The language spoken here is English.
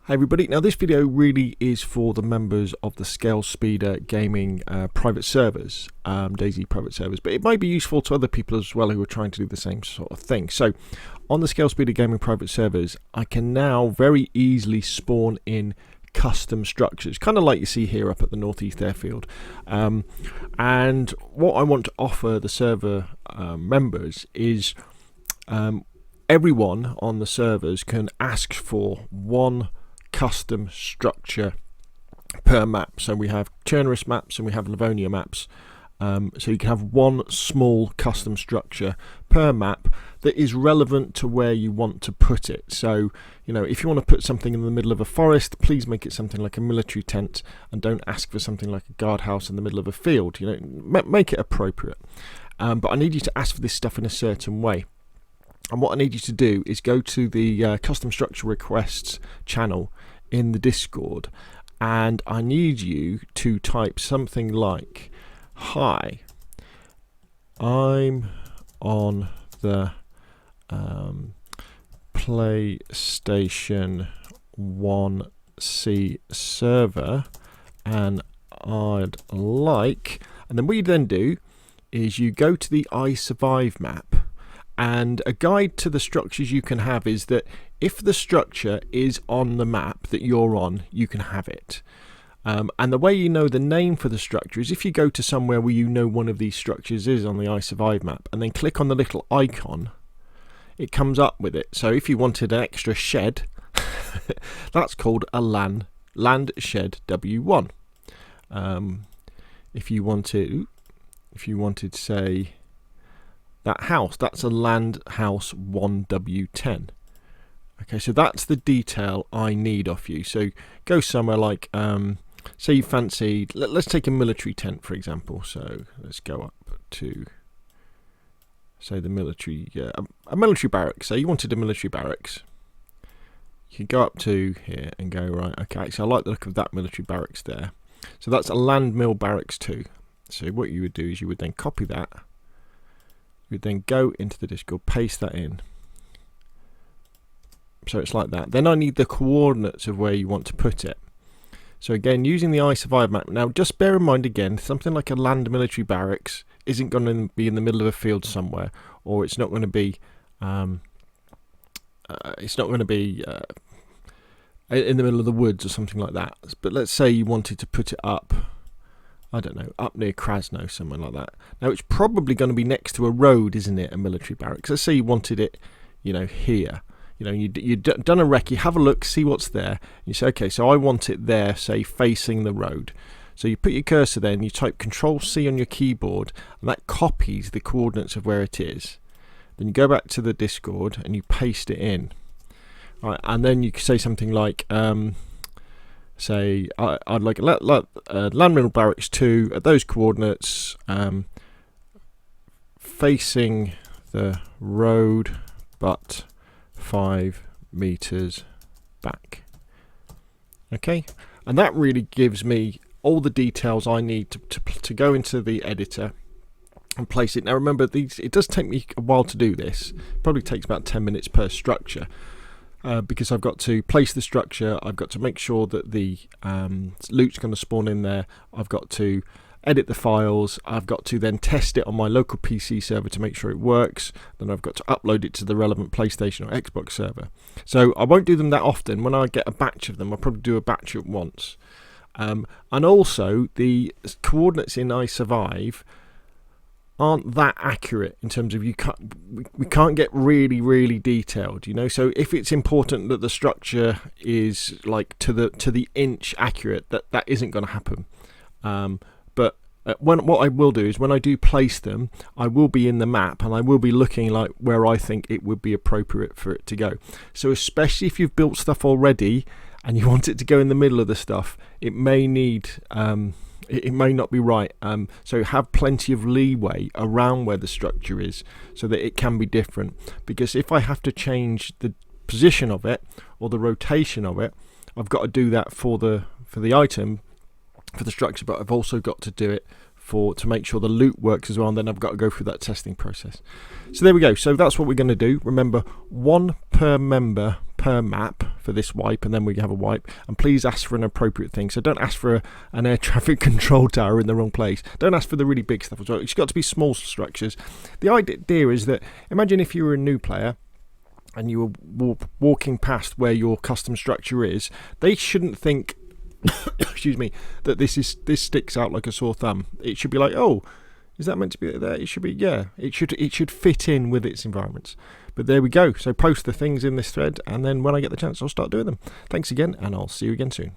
Hey everybody, now this video really is for the members of the Scalespeeder gaming private servers, DayZ private servers, but it might be useful to other people as well who are trying to do the same sort of thing. So on the Scalespeeder gaming private servers, I can now very easily spawn in custom structures, kind of like you see here up at the Northeast Airfield. And what I want to offer the server members is everyone on the servers can ask for one custom structure per map. So we have Chernarus maps and we have Livonia maps. So you can have one small custom structure per map that is relevant to where you want to put it. So, you know, if you want to put something in the middle of a forest, please make it something like a military tent and don't ask for something like a guardhouse in the middle of a field. You know, make it appropriate. But I need you to ask for this stuff in a certain way. And what I need you to do is go to the custom structure requests channel in the Discord, and I need you to type something like, "Hi, I'm on the PlayStation 1C server and I'd like," and then what you then do is you go to the I Survive map. And a guide to the structures you can have is that if the structure is on the map that you're on, you can have it. And the way you know the name for the structure is if you go to somewhere where you know one of these structures is on the I Survive map and then click on the little icon, it comes up with it. So if you wanted an extra shed, that's called a land shed W1. If you wanted, say, that house, that's a land house 1W10. Okay, so that's the detail I need off you. So go somewhere like, say you fancied, let's take a military tent for example. So let's go up to, say, the military, a military barracks. So you wanted a military barracks. You can go up to here and go, right, okay, so I like the look of that military barracks there. So that's a land mill barracks 2. So what you would do is you would then copy that. You'd then go into the Discord, paste that in. So it's like that. Then I need the coordinates of where you want to put it. So again, using the I Survive map. Now just bear in mind again, something like a land military barracks isn't going to be in the middle of a field somewhere, or it's not going to be in the middle of the woods or something like that. But let's say you wanted to put it up, I don't know, up near Krasno, somewhere like that. Now it's probably going to be next to a road, isn't it? A military barracks. Let's say you wanted it, you know, here. You know, you've done a recce, you have a look, see what's there. And you say, okay, so I want it there, say, facing the road. So you put your cursor there and you type Control-C on your keyboard, and that copies the coordinates of where it is. Then you go back to the Discord and you paste it in. Right, and then you can say something like, say I'd like land mill barracks 2 at those coordinates, facing the road but 5 meters back. Okay, and that really gives me all the details I need to go into the editor and place it. Now remember, it does take me a while to do this. It probably takes about 10 minutes per structure. Because I've got to place the structure, I've got to make sure that the loot's going to spawn in there, I've got to edit the files, I've got to then test it on my local PC server to make sure it works, then I've got to upload it to the relevant PlayStation or Xbox server. So I won't do them that often. When I get a batch of them, I'll probably do a batch at once. And also the coordinates in I Survive aren't that accurate in terms of we can't get really detailed, you know. So if it's important that the structure is like to the inch accurate, that isn't going to happen. But what I will do is when I do place them, I will be in the map and I will be looking like where I think it would be appropriate for it to go. So especially if you've built stuff already and you want it to go in the middle of the stuff, it may need it may not be right, so have plenty of leeway around where the structure is so that it can be different. Because if I have to change the position of it or the rotation of it, I've got to do that for the item, for the structure, but I've also got to do it to make sure the loot works as well, and then I've got to go through that testing process. So there we go. So that's what we're going to do. Remember, one per member per per map for this wipe, and then we have a wipe. And please ask for an appropriate thing. So don't ask for an air traffic control tower in the wrong place. Don't ask for the really big stuff as well. It's got to be small structures. The idea is that, imagine if you were a new player and you were walking past where your custom structure is, they shouldn't think excuse me, that this sticks out like a sore thumb. It should be like, oh, is that meant to be there? It should be, yeah, it should fit in with its environments. But there we go. So post the things in this thread, and then when I get the chance, I'll start doing them. Thanks again, and I'll see you again soon.